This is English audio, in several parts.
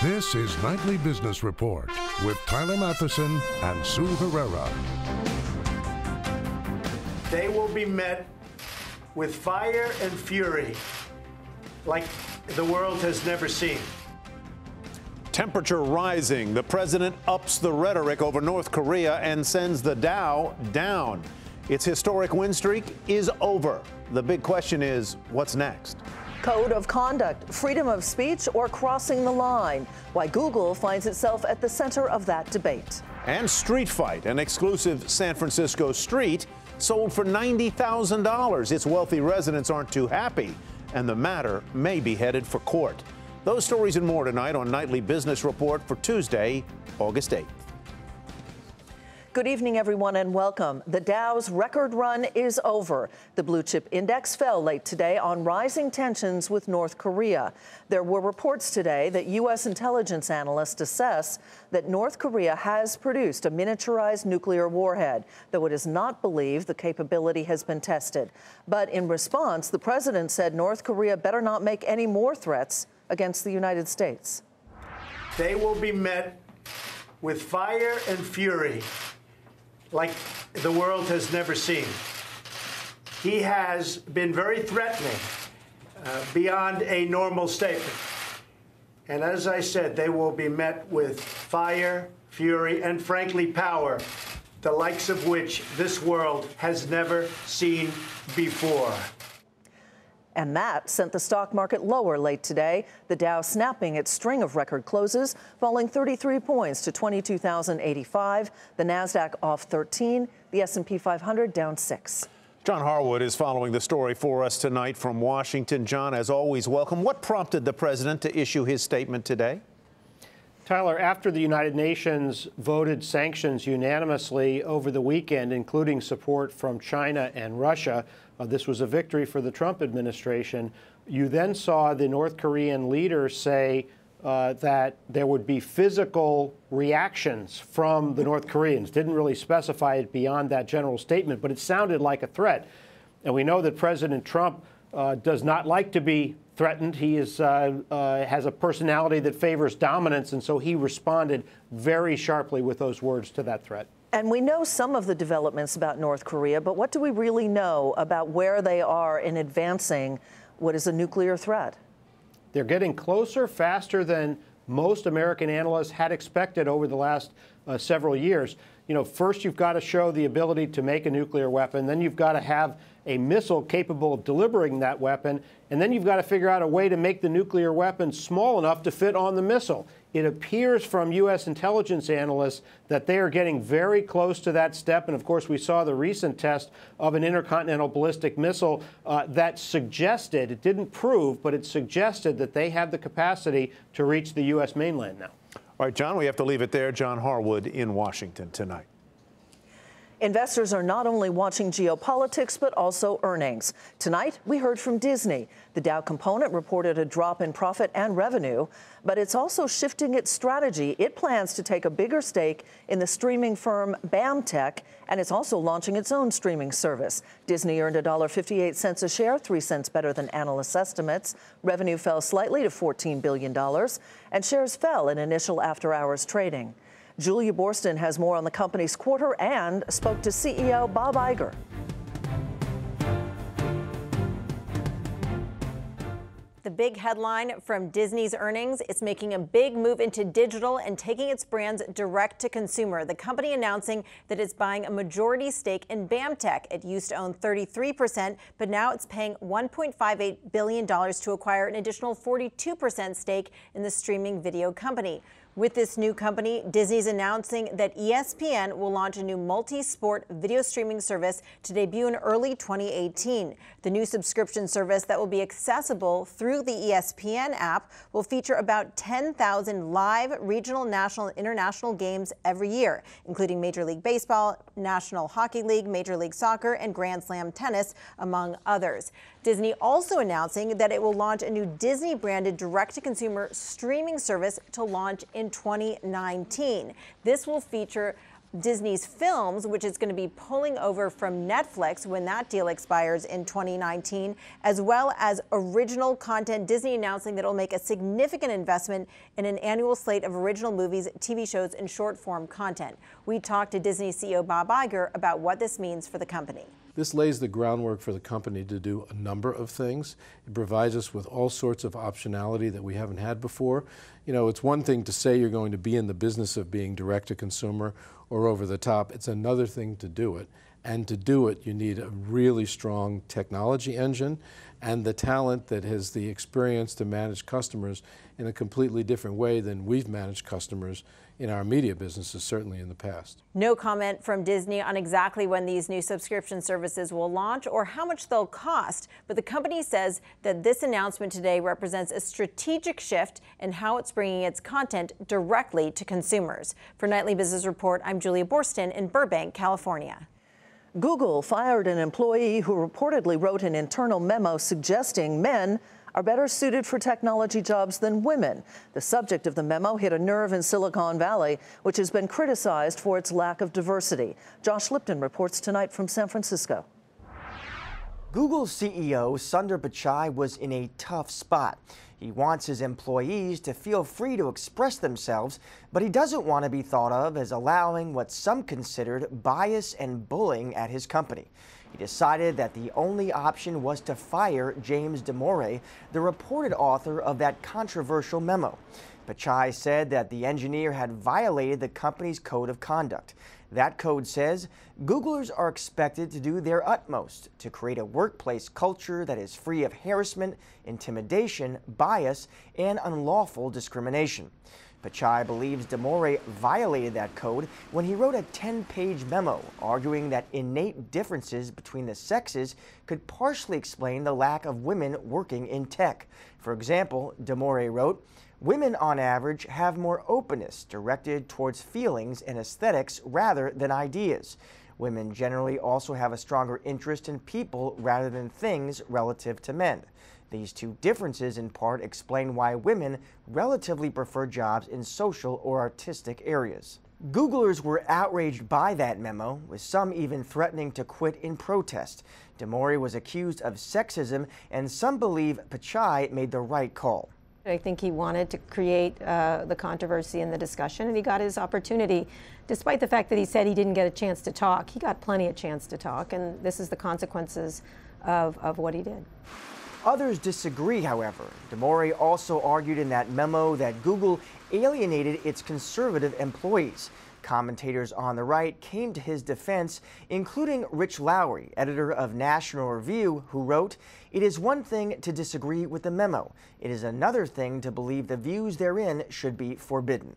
This is Nightly Business Report with Tyler Matheson and Sue Herrera. They will be met with fire and fury like the world has never seen. Temperature rising. The president ups the rhetoric over North Korea and sends the Dow down. Its historic win streak is over. The big question is, what's next? Code of conduct, freedom of speech, or crossing the line? Why Google finds itself at the center of that debate. And Street Fight, an exclusive San Francisco street, sold for $90,000. Its wealthy residents aren't too happy, and the matter may be headed for court. Those stories and more tonight on Nightly Business Report for Tuesday, August 8th. Good evening, everyone, and welcome. The Dow's record run is over. The blue chip index fell late today on rising tensions with North Korea. There were reports today that U.S. intelligence analysts assess that North Korea has produced a miniaturized nuclear warhead, though it is not believed the capability has been tested. But in response, the president said North Korea better not make any more threats against the United States. They will be met with fire and fury like the world has never seen. He has been very threatening beyond a normal statement. And as I said, they will be met with fire, fury, and frankly, power, the likes of which this world has never seen before. And that sent the stock market lower late today. The Dow snapping its string of record closes, falling 33 points to 22,085. The Nasdaq off 13. The S&P 500 down 6. John Harwood is following the story for us tonight from Washington. John, as always, welcome. What prompted the president to issue his statement today? Tyler, after the United Nations voted sanctions unanimously over the weekend, including support from China and Russia, this was a victory for the Trump administration. You then saw the North Korean leader say that there would be physical reactions from the North Koreans. Didn't really specify it beyond that general statement, but it sounded like a threat. And we know that President Trump does not like to be threatened. He has a personality that favors dominance, and so he responded very sharply with those words to that threat. And we know some of the developments about North Korea, but what do we really know about where they are in advancing what is a nuclear threat? They're getting closer faster than most American analysts had expected over the last several years. You know, first you've got to show the ability to make a nuclear weapon, then you've got to have a missile capable of delivering that weapon, and then you've got to figure out a way to make the nuclear weapon small enough to fit on the missile. It appears from U.S. intelligence analysts that they are getting very close to that step. And of course, we saw the recent test of an intercontinental ballistic missile that suggested, it didn't prove, but it suggested that they have the capacity to reach the U.S. mainland now. All right, John, we have to leave it there. John Harwood in Washington tonight. Investors are not only watching geopolitics, but also earnings. Tonight, we heard from Disney. The Dow component reported a drop in profit and revenue, but it's also shifting its strategy. It plans to take a bigger stake in the streaming firm BAMTech, and it's also launching its own streaming service. Disney earned $1.58 a share, 3 cents better than analysts' estimates. Revenue fell slightly to $14 billion, and shares fell in initial after-hours trading. Julia Borston has more on the company's quarter and spoke to CEO Bob Iger. The big headline from Disney's earnings, it's making a big move into digital and taking its brands direct to consumer. The company announcing that it's buying a majority stake in BAMTech. It used to own 33%, but now it's paying $1.58 billion to acquire an additional 42% stake in the streaming video company. With this new company, Disney's announcing that ESPN will launch a new multi-sport video streaming service to debut in early 2018. The new subscription service that will be accessible through the ESPN app will feature about 10,000 live regional, national, and international games every year, including Major League Baseball, National Hockey League, Major League Soccer, and Grand Slam tennis, among others. Disney also announcing that it will launch a new Disney-branded direct-to-consumer streaming service to launch in 2019. This will feature Disney's films, which is going to be pulling over from Netflix when that deal expires in 2019, as well as original content. Disney announcing that it'll make a significant investment in an annual slate of original movies, TV shows, and short-form content. We talked to Disney CEO Bob Iger about what this means for the company. This lays the groundwork for the company to do a number of things. It provides us with all sorts of optionality that we haven't had before. You know, it's one thing to say you're going to be in the business of being direct to consumer or over the top. It's another thing to do it. And to do it, you need a really strong technology engine and the talent that has the experience to manage customers in a completely different way than we've managed customers in our media businesses, certainly in the past. No comment from Disney on exactly when these new subscription services will launch or how much they'll cost, but the company says that this announcement today represents a strategic shift in how it's bringing its content directly to consumers. For Nightly Business Report, I'm Julia Borston in Burbank, California. Google fired an employee who reportedly wrote an internal memo suggesting men are better suited for technology jobs than women. The subject of the memo hit a nerve in Silicon Valley, which has been criticized for its lack of diversity. Josh Lipton reports tonight from San Francisco. Google's CEO Sundar Pichai was in a tough spot. He wants his employees to feel free to express themselves, but he doesn't want to be thought of as allowing what some considered bias and bullying at his company. He decided that the only option was to fire James Damore, the reported author of that controversial memo. Pichai said that the engineer had violated the company's code of conduct. That code says Googlers are expected to do their utmost to create a workplace culture that is free of harassment, intimidation, bias, and unlawful discrimination. Pichai believes Damore violated that code when he wrote a 10-page memo arguing that innate differences between the sexes could partially explain the lack of women working in tech. For example, Damore wrote, "Women on average have more openness directed towards feelings and aesthetics rather than ideas. Women generally also have a stronger interest in people rather than things relative to men. These two differences in part explain why women relatively prefer jobs in social or artistic areas." Googlers were outraged by that memo, with some even threatening to quit in protest. Damore was accused of sexism, and some believe Pichai made the right call. I think he wanted to create the controversy and the discussion, and he got his opportunity. Despite the fact that he said he didn't get a chance to talk, he got plenty of chance to talk, and this is the consequences of what he did. Others disagree, however. Damore also argued in that memo that Google alienated its conservative employees. Commentators on the right came to his defense, including Rich Lowry, editor of National Review, who wrote, "It is one thing to disagree with the memo. It is another thing to believe the views therein should be forbidden."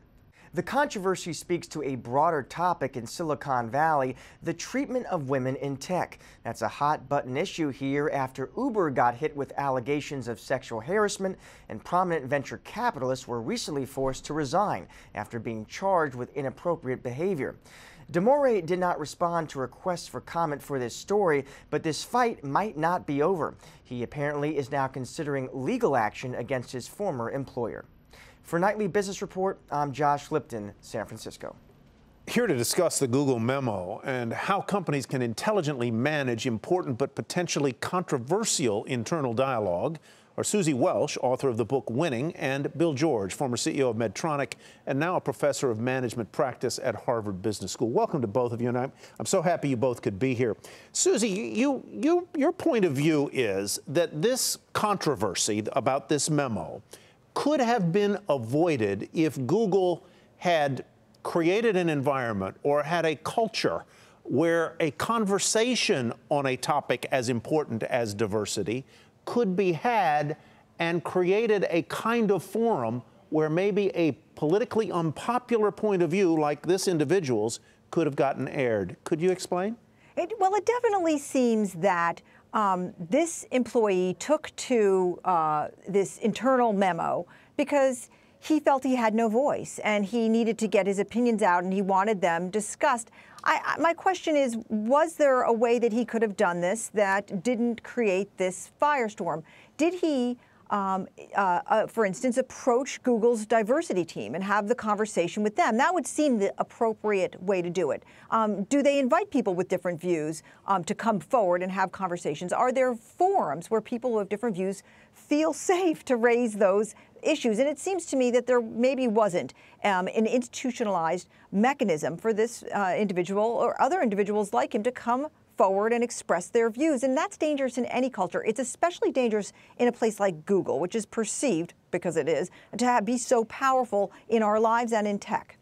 The controversy speaks to a broader topic in Silicon Valley, the treatment of women in tech. That's a hot-button issue here after Uber got hit with allegations of sexual harassment, and prominent venture capitalists were recently forced to resign after being charged with inappropriate behavior. Damore did not respond to requests for comment for this story, but this fight might not be over. He apparently is now considering legal action against his former employer. For Nightly Business Report, I'm Josh Lipton, San Francisco. Here to discuss the Google memo and how companies can intelligently manage important but potentially controversial internal dialogue are Susie Welsh, author of the book Winning, and Bill George, former CEO of Medtronic and now a professor of management practice at Harvard Business School. Welcome to both of you, and I'm so happy you both could be here. Susie, your point of view is that this controversy about this memo could have been avoided if Google had created an environment or had a culture where a conversation on a topic as important as diversity could be had and created a kind of forum where maybe a politically unpopular point of view like this individual's could have gotten aired. Could you explain? Well, it definitely seems that this employee took to this internal memo because he felt he had no voice and he needed to get his opinions out and he wanted them discussed. My question is, was there a way that he could have done this that didn't create this firestorm? Did he for instance, approach Google's diversity team and have the conversation with them. That would seem the appropriate way to do it. Do they invite people with different views to come forward and have conversations? Are there forums where people who have different views feel safe to raise those issues? And it seems to me that there maybe wasn't an institutionalized mechanism for this individual or other individuals like him to come forward and express their views. And that's dangerous in any culture. It's especially dangerous in a place like Google, which is perceived, because it is, to be so powerful in our lives and in tech.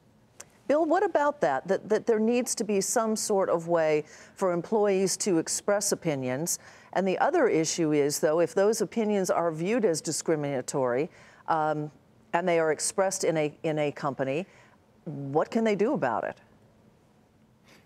Bill, what about that there needs to be some sort of way for employees to express opinions? And the other issue is, though, if those opinions are viewed as discriminatory and they are expressed in a company, what can they do about it?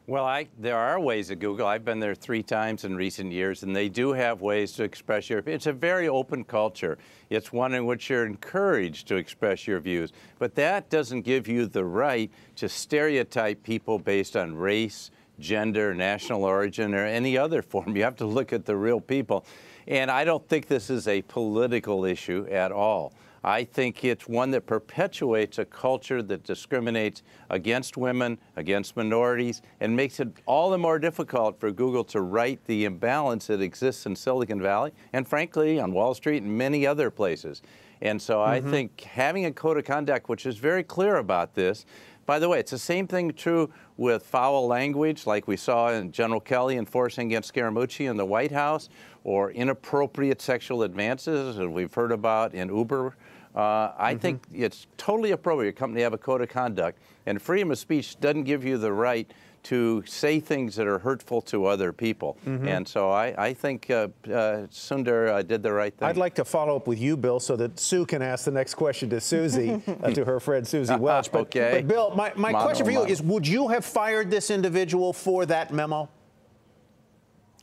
Well, there are ways at Google. I've been there 3 times in recent years, and they do have ways to express your. It's a very open culture. It's one in which you're encouraged to express your views. But that doesn't give you the right to stereotype people based on race, gender, national origin, or any other form. You have to look at the real people. And I don't think this is a political issue at all. I think it's one that perpetuates a culture that discriminates against women, against minorities, and makes it all the more difficult for Google to right the imbalance that exists in Silicon Valley and, frankly, on Wall Street and many other places. And so I think having a code of conduct which is very clear about this. By the way, it's the same thing true with foul language, like we saw in General Kelly enforcing against Scaramucci in the White House, or inappropriate sexual advances, as we've heard about in Uber. I think it's totally appropriate for a company to have a code of conduct, and freedom of speech doesn't give you the right to say things that are hurtful to other people. And so I think Sundar did the right thing. I'd like to follow up with you, Bill, so that Sue can ask the next question to Susie, to her friend Susie Welch. But Bill, my question for you is, would you have fired this individual for that memo?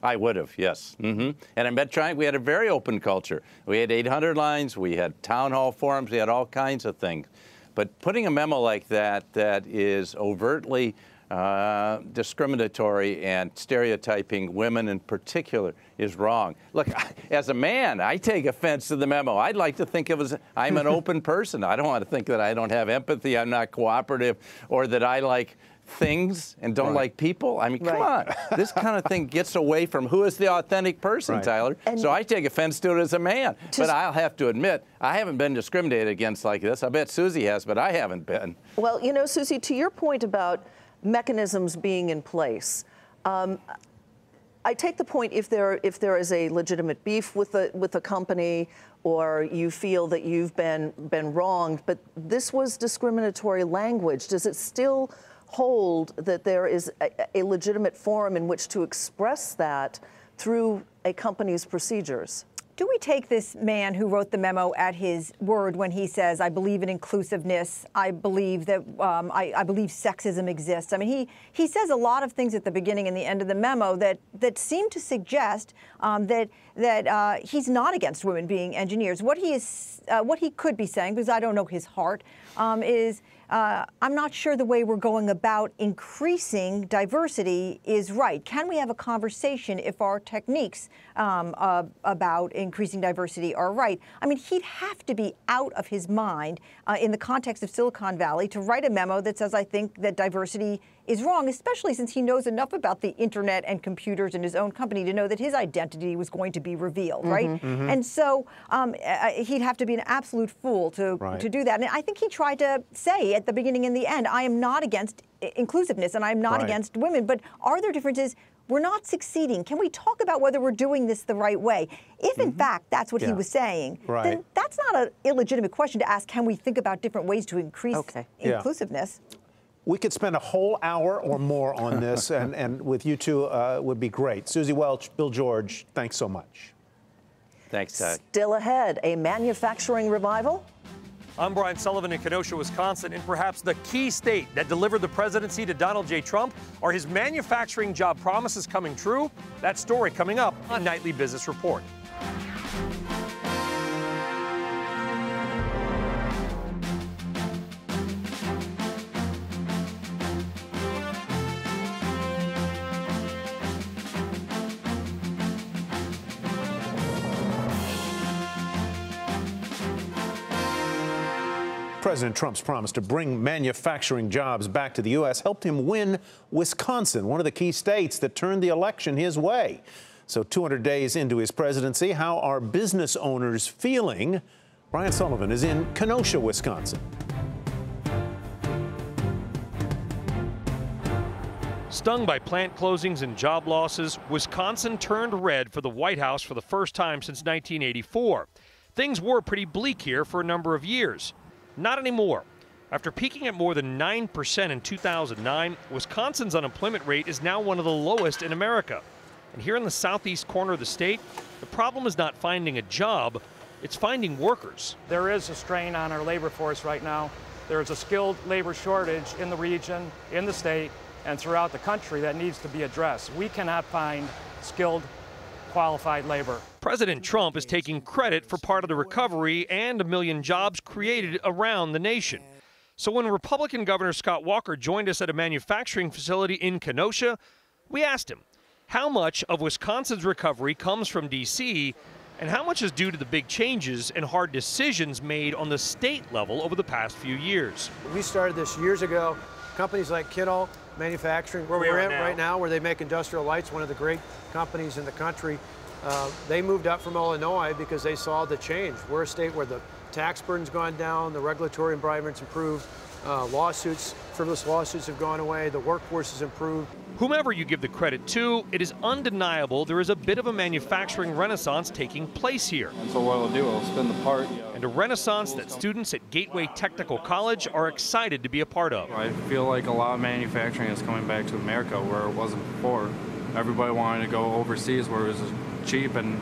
I would have, yes. And at Medtronic, we had a very open culture. We had 800 lines, we had town hall forums, we had all kinds of things. But putting a memo like that is overtly discriminatory and stereotyping women in particular is wrong. Look, as a man, I take offense to the memo. I'd like to think of as I'm an open person. I don't want to think that I don't have empathy, I'm not cooperative, or that I like things and don't like people. I mean, come on. This kind of thing gets away from who is the authentic person, Tyler. And so I take offense to it as a man. But I'll have to admit, I haven't been discriminated against like this. I bet Susie has, but I haven't been. Well, you know, Susie, to your point about mechanisms being in place, I take the point if there is a legitimate beef with a company, or you feel that you've been wronged, but this was discriminatory language. Does it still hold that there is a legitimate forum in which to express that through a company's procedures? Do we take this man who wrote the memo at his word when he says, I believe in inclusiveness, I believe that I believe sexism exists? I mean, he says a lot of things at the beginning and the end of the memo that seem to suggest that he's not against women being engineers. What he could be saying, because I don't know his heart, is I'm not sure the way we're going about increasing diversity is right. Can we have a conversation if our techniques about increasing diversity are right? I mean, he'd have to be out of his mind in the context of Silicon Valley to write a memo that says, I think that diversity is wrong, especially since he knows enough about the internet and computers in his own company to know that his identity was going to be revealed, right? And so he'd have to be an absolute fool to do that. And I think he tried to say at the beginning and the end, I am not against inclusiveness and I'm not against women, but are there differences? We're not succeeding. Can we talk about whether we're doing this the right way? If, in fact, that's what he was saying, then that's not an illegitimate question to ask. Can we think about different ways to increase inclusiveness? We could spend a whole hour or more on this, and with you two would be great. Susie Welch, Bill George, thanks so much. Thanks, Ted. Still ahead, a manufacturing revival? I'm Brian Sullivan in Kenosha, Wisconsin, and perhaps the key state that delivered the presidency to Donald J. Trump. Are his manufacturing job promises coming true? That story coming up on Nightly Business Report. President Trump's promise to bring manufacturing jobs back to the U.S. helped him win Wisconsin, one of the key states that turned the election his way. So 200 days into his presidency, how are business owners feeling? Brian Sullivan is in Kenosha, Wisconsin. Stung by plant closings and job losses, Wisconsin turned red for the White House for the first time since 1984. Things were pretty bleak here for a number of years. Not anymore. After peaking at more than 9% in 2009, Wisconsin's unemployment rate is now one of the lowest in America. And here in the southeast corner of the state, the problem is not finding a job, it's finding workers. There is a strain on our labor force right now. There is a skilled labor shortage in the region, in the state, and throughout the country that needs to be addressed. We cannot find skilled, qualified labor. President Trump is taking credit for part of the recovery and 1 million jobs created around the nation. So when Republican Governor Scott Walker joined us at a manufacturing facility in Kenosha, we asked him how much of Wisconsin's recovery comes from D.C. and how much is due to the big changes and hard decisions made on the state level over the past few years. We started this years ago. Companies like Kittle Manufacturing, where we're at right now, where they make industrial lights, one of the great companies in the country. They moved up from Illinois because they saw the change. We're a state where the tax burden's gone down, the regulatory environment's improved, frivolous lawsuits have gone away, the workforce has improved. Whomever you give the credit to, it is undeniable there is a bit of a manufacturing renaissance taking place here. And so what it'll do, it'll spin the part. And a renaissance that students at Gateway Technical College are excited to be a part of. I feel like a lot of manufacturing is coming back to America where it wasn't before. Everybody wanted to go overseas where it was cheap, and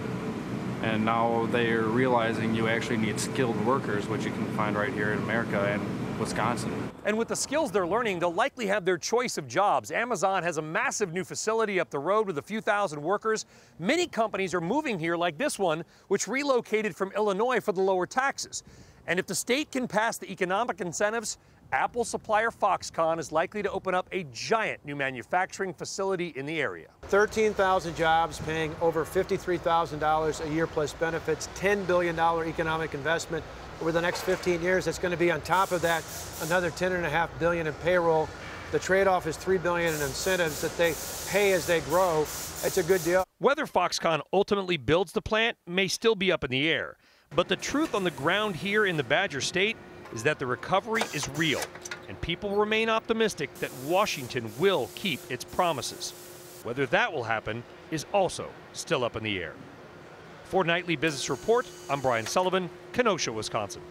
now they're realizing you actually need skilled workers, which you can find right here in America and Wisconsin. And with the skills they're learning, they'll likely have their choice of jobs. Amazon has a massive new facility up the road with a few thousand workers. Many companies are moving here, like this one, which relocated from Illinois for the lower taxes. And if the state can pass the economic incentives, Apple supplier Foxconn is likely to open up a giant new manufacturing facility in the area. 13,000 jobs paying over $53,000 a year plus benefits, $10 billion economic investment over the next 15 years. That's going to be on top of that another $10.5 billion in payroll. The trade-off is $3 billion in incentives that they pay as they grow. It's a good deal. Whether Foxconn ultimately builds the plant may still be up in the air. But the truth on the ground here in the Badger State is that the recovery is real, and people remain optimistic that Washington will keep its promises. Whether that will happen is also still up in the air. For Nightly Business Report, I'm Brian Sullivan, Kenosha, Wisconsin.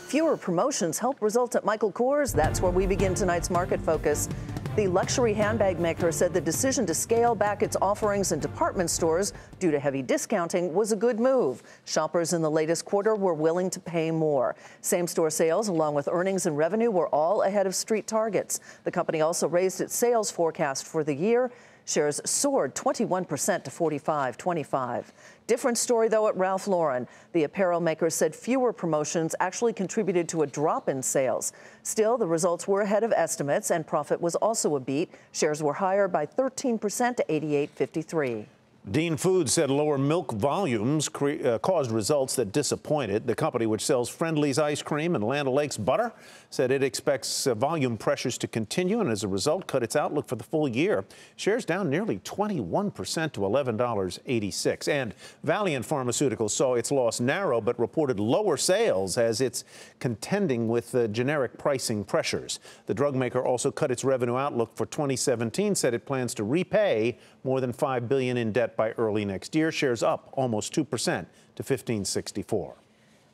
Fewer promotions help result at Michael Kors. That's where we begin tonight's market focus. The luxury handbag maker said the decision to scale back its offerings in department stores due to heavy discounting was a good move. Shoppers in the latest quarter were willing to pay more. Same-store sales, along with earnings and revenue, were all ahead of street targets. The company also raised its sales forecast for the year. Shares soared 21% to $45.25. Different story, though, at Ralph Lauren. The apparel maker said fewer promotions actually contributed to a drop in sales. Still, the results were ahead of estimates, and profit was also a beat. Shares were higher by 13% to $88.53. Dean Foods said lower milk volumes caused results that disappointed. The company, which sells Friendly's ice cream and Land O'Lakes butter, said it expects volume pressures to continue and as a result cut its outlook for the full year. Shares down nearly 21% to $11.86. And Valiant Pharmaceuticals saw its loss narrow but reported lower sales as it's contending with generic pricing pressures. The drug maker also cut its revenue outlook for 2017, said it plans to repay more than $5 billion in debt by early next year. Shares up almost 2% to $15.64.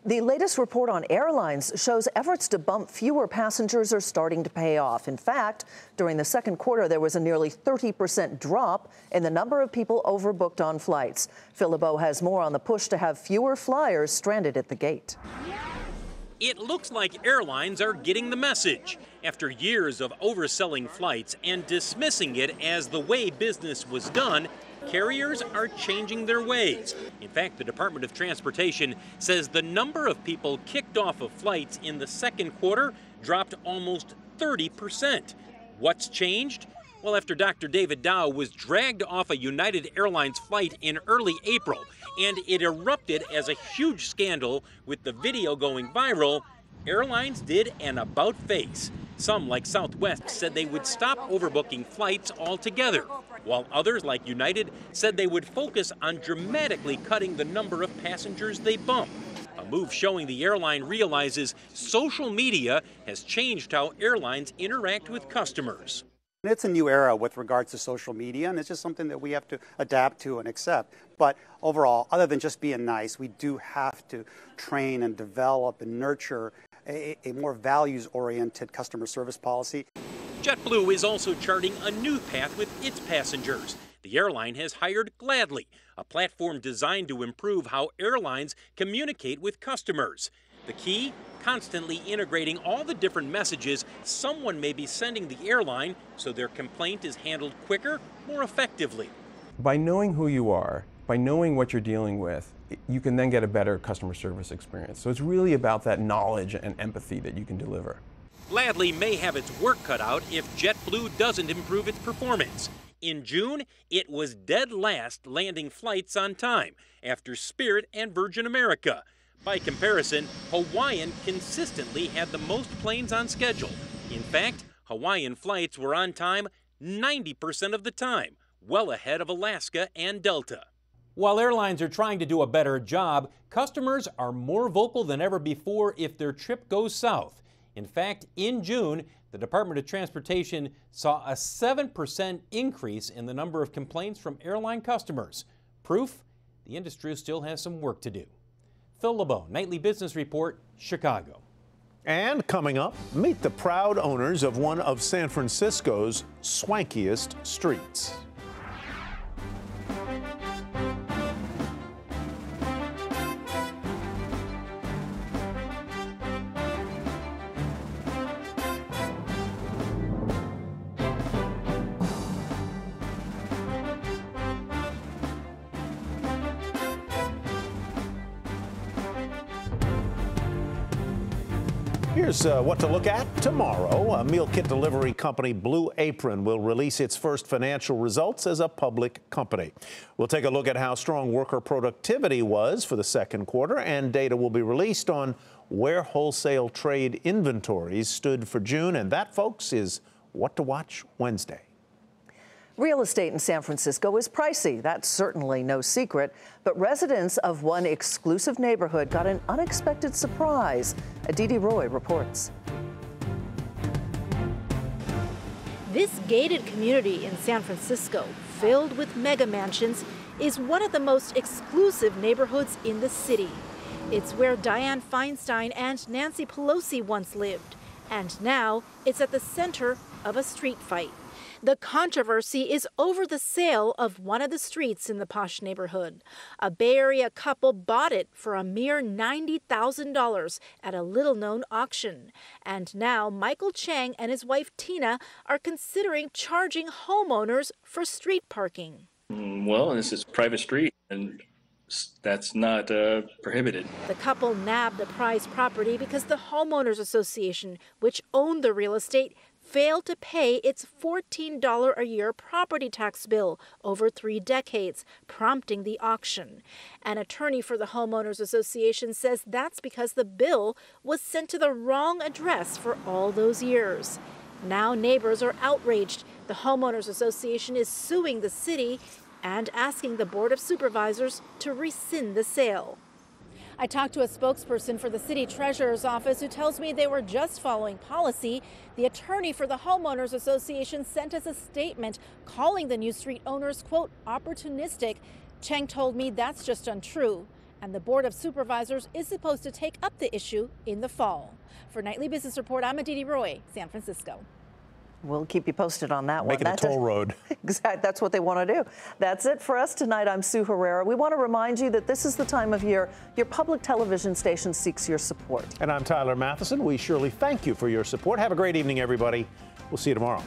The latest report on airlines shows efforts to bump fewer passengers are starting to pay off. In fact, during the second quarter, there was a nearly 30% drop in the number of people overbooked on flights. Phil LeBeau has more on the push to have fewer flyers stranded at the gate. It looks like airlines are getting the message. After years of overselling flights and dismissing it as the way business was done, carriers are changing their ways. In fact, the Department of Transportation says the number of people kicked off of flights in the second quarter dropped almost 30%. What's changed? Well, after Dr. David Dow was dragged off a United Airlines flight in early April, and it erupted as a huge scandal with the video going viral, Airlines did an about-face. Some, like Southwest, said they would stop overbooking flights altogether, while others, like United, said they would focus on dramatically cutting the number of passengers they bump. A move showing the airline realizes social media has changed how airlines interact with customers. It's a new era with regards to social media, and it's just something that we have to adapt to and accept. But overall, other than just being nice, we do have to train and develop and nurture a more values-oriented customer service policy. JetBlue is also charting a new path with its passengers. The airline has hired Gladly, a platform designed to improve how airlines communicate with customers. The key? Constantly integrating all the different messages someone may be sending the airline so their complaint is handled quicker, more effectively. By knowing who you are, by knowing what you're dealing with, you can then get a better customer service experience. So it's really about that knowledge and empathy that you can deliver. Gladly may have its work cut out if JetBlue doesn't improve its performance. In June, it was dead last landing flights on time, after Spirit and Virgin America. By comparison, Hawaiian consistently had the most planes on schedule. In fact, Hawaiian flights were on time 90% of the time, well ahead of Alaska and Delta. While airlines are trying to do a better job, customers are more vocal than ever before if their trip goes south. In fact, in June, the Department of Transportation saw a 7% increase in the number of complaints from airline customers. Proof the industry still has some work to do. Phil LeBeau, Nightly Business Report, Chicago. And coming up, meet the proud owners of one of San Francisco's swankiest streets. Here's what to look at tomorrow. A meal kit delivery company, Blue Apron, will release its first financial results as a public company. We'll take a look at how strong worker productivity was for the second quarter, and data will be released on where wholesale trade inventories stood for June. And that, folks, is What to Watch Wednesday. Real estate in San Francisco is pricey. That's certainly no secret. But residents of one exclusive neighborhood got an unexpected surprise. Aditi Roy reports. This gated community in San Francisco, filled with mega mansions, is one of the most exclusive neighborhoods in the city. It's where Dianne Feinstein and Nancy Pelosi once lived. And now it's at the center of a street fight. The controversy is over the sale of one of the streets in the posh neighborhood. A Bay Area couple bought it for a mere $90,000 at a little-known auction. And now Michael Chang and his wife Tina are considering charging homeowners for street parking. Well, this is a private street, and that's not prohibited. The couple nabbed the prized property because the Homeowners Association, which owned the real estate, failed to pay its $14 a year property tax bill over 3 decades, prompting the auction. An attorney for the Homeowners Association says that's because the bill was sent to the wrong address for all those years. Now neighbors are outraged. The Homeowners Association is suing the city and asking the Board of Supervisors to rescind the sale. I talked to a spokesperson for the city treasurer's office who tells me they were just following policy. The attorney for the Homeowners Association sent us a statement calling the new street owners, quote, opportunistic. Cheng told me that's just untrue. And the Board of Supervisors is supposed to take up the issue in the fall. For Nightly Business Report, I'm Aditi Roy, San Francisco. We'll keep you posted on that one. Make it a toll road. Exactly. That's what they want to do. That's it for us tonight. I'm Sue Herrera. We want to remind you that this is the time of year your public television station seeks your support. And I'm Tyler Matheson. We surely thank you for your support. Have a great evening, everybody. We'll see you tomorrow.